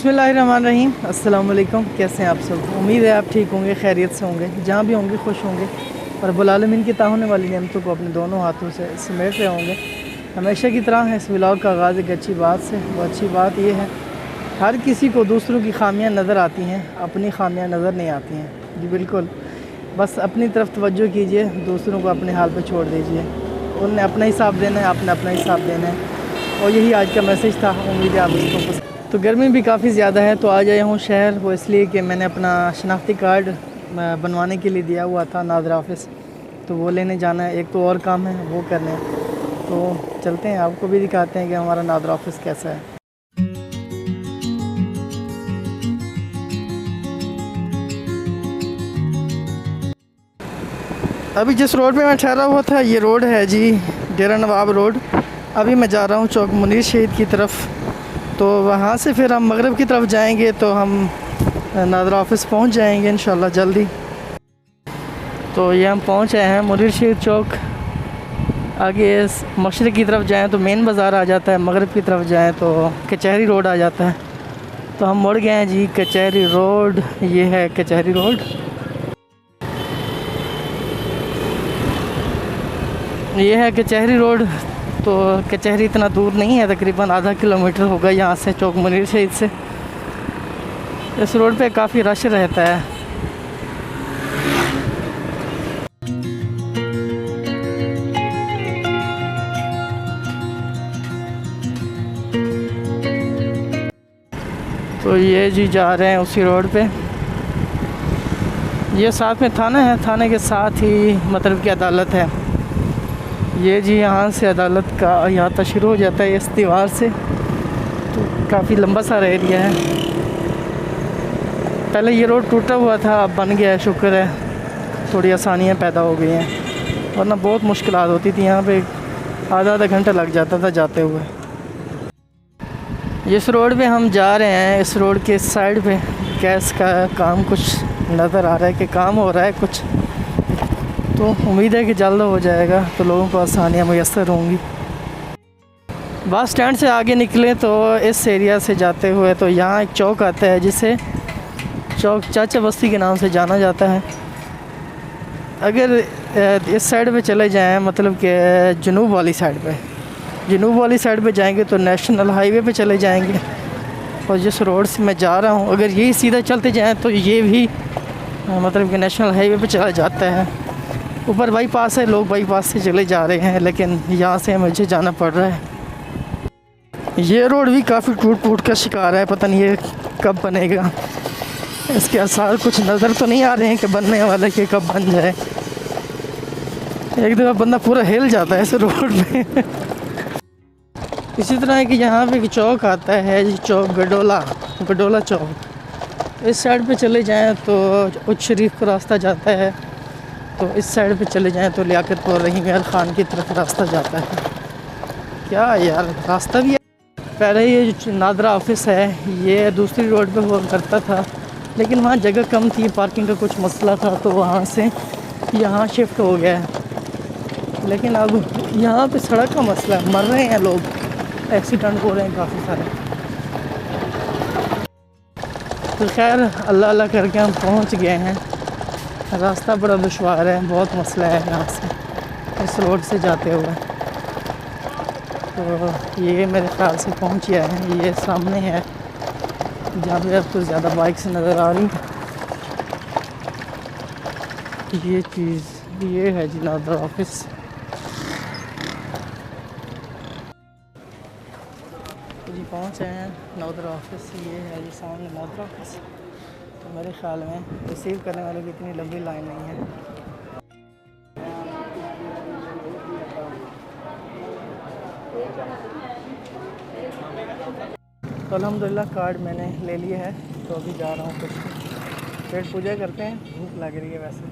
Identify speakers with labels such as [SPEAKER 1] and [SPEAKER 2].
[SPEAKER 1] बिस्मिल्लाहिर्रहमानिर्रहीम। अस्सलाम वालेकुम। कैसे हैं आप सब? उम्मीद है आप ठीक होंगे, खैरियत से होंगे, जहाँ भी होंगे खुश होंगे और रब्बुल आलमीन की ता होने वाली नेमतों को अपने दोनों हाथों से समेट रहे होंगे। हमेशा की तरह है इस व्लॉग का आगाज़ एक अच्छी बात से। वो अच्छी बात ये है, हर किसी को दूसरों की खामियां नज़र आती हैं, अपनी खामियां नज़र नहीं आती हैं। जी बिल्कुल, बस अपनी तरफ तवज्जो कीजिए, दूसरों को अपने हाल पर छोड़ दीजिए। उनने अपना हिसाब देना है, आपने अपना हिसाब देना है, और यही आज का मैसेज था। उम्मीद है आप इसको पसंद। तो गर्मी भी काफ़ी ज़्यादा है, तो आज आया हूँ शहर, वो इसलिए कि मैंने अपना शनाख्ती कार्ड बनवाने के लिए दिया हुआ था नादर ऑफिस, तो वो लेने जाना है। एक तो और काम है वो करने हैं, तो चलते हैं, आपको भी दिखाते हैं कि हमारा नादर ऑफिस कैसा है। अभी जिस रोड पे मैं ठहरा हुआ था, ये रोड है जी डेरा नवाब रोड। अभी मैं जा रहा हूँ चौक मुनीर शहीद की तरफ, तो वहाँ से फिर हम मगरिब की तरफ जाएंगे, तो हम नादर ऑफिस पहुँच जाएंगे इंशाल्लाह जल्दी। तो ये हम पहुँच आए हैं मुनीर शहीद चौक। आगे मशरिक़ की तरफ जाएं तो मेन बाज़ार आ जाता है, मगरिब की तरफ जाएं तो कचहरी रोड आ जाता है। तो हम मुड़ गए हैं जी कचहरी रोड। ये है कचहरी रोड। ये है कचहरी रोड। तो कचहरी इतना दूर नहीं है, तकरीबन आधा किलोमीटर होगा यहाँ से, चौक मुनीर शहीद से। इस रोड पे काफ़ी रश रहता है। तो ये जी जा रहे हैं उसी रोड पे। ये साथ में थाना है, थाने के साथ ही मतलब की अदालत है। ये जी यहाँ से अदालत का यहाँ तक शुरू हो जाता है इस दीवार से। तो काफ़ी लंबा सारा एरिया है। पहले ये रोड टूटा हुआ था, अब बन गया है, शुक्र है, थोड़ी आसानियाँ पैदा हो गई हैं, वरना बहुत मुश्किलात होती थी। यहाँ पे आधा घंटा लग जाता था जाते हुए। जिस रोड पे हम जा रहे हैं, इस रोड के साइड पे गैस का काम कुछ नज़र आ रहा है कि काम हो रहा है कुछ, तो उम्मीद है कि जल्द हो जाएगा, तो लोगों को आसानियाँ मुयस्सर होंगी। बस स्टैंड से आगे निकले तो इस एरिया से जाते हुए तो यहाँ एक चौक आता है, जिसे चौक चाचा बस्ती के नाम से जाना जाता है। अगर इस साइड पे चले जाएं, मतलब कि जनूब वाली साइड पे जाएंगे तो नेशनल हाईवे पे चले जाएंगे। और जिस रोड से मैं जा रहा हूँ, अगर यही सीधा चलते जाएं तो ये भी मतलब कि नेशनल हाईवे पे चला जाता है। ऊपर बाईपास है, लोग बाईपास से चले जा रहे हैं, लेकिन यहाँ से मुझे जाना पड़ रहा है। ये रोड भी काफ़ी टूट का शिकार है, पता नहीं ये कब बनेगा। इसके आसार कुछ नज़र तो नहीं आ रहे हैं कि बनने वाले के कब बन जाए। एक दफ़ा बंदा पूरा हिल जाता है इस रोड में। इसी तरह है कि यहाँ पे एक चौक आता है, चौक गडोला चौक। इस साइड पे चले जाएं तो उच्च शरीफ का रास्ता जाता है, तो इस साइड पे चले जाएं तो लियाकतपुर रहीम यार ख़ान की तरफ रास्ता जाता है। क्या यार, रास्ता भी है। पहले ये जो नादरा ऑफिस है, ये दूसरी रोड पे हुआ करता था, लेकिन वहाँ जगह कम थी, पार्किंग का कुछ मसला था, तो वहाँ से यहाँ शिफ्ट हो गया है। लेकिन अब यहाँ पे सड़क का मसला है, मर रहे हैं लोग, एक्सीडेंट हो रहे हैं काफ़ी सारे। तो खैर अल्लाह अल्लाह करके हम पहुँच गए हैं। रास्ता बड़ा दुश्वार है, बहुत मसला है यहाँ से इस रोड से जाते हुए। तो ये मेरे ख्याल से पहुँच गया है। ये सामने है जहाँ पे अब तो ज़्यादा बाइक से नज़र आ रही। ये चीज़ ये है जी नादर ऑफिस। जी पहुँच आए हैं नादर ऑफिस। ये है जी सामने नादर ऑफिस। तो मेरे ख्याल में रिसीव करने वालों की इतनी लंबी लाइन नहीं है। तो अल्हम्दुलिल्लाह कार्ड मैंने ले लिया है, तो अभी जा रहा हूँ कुछ पेट पूजा करते हैं, भूख लग रही है वैसे।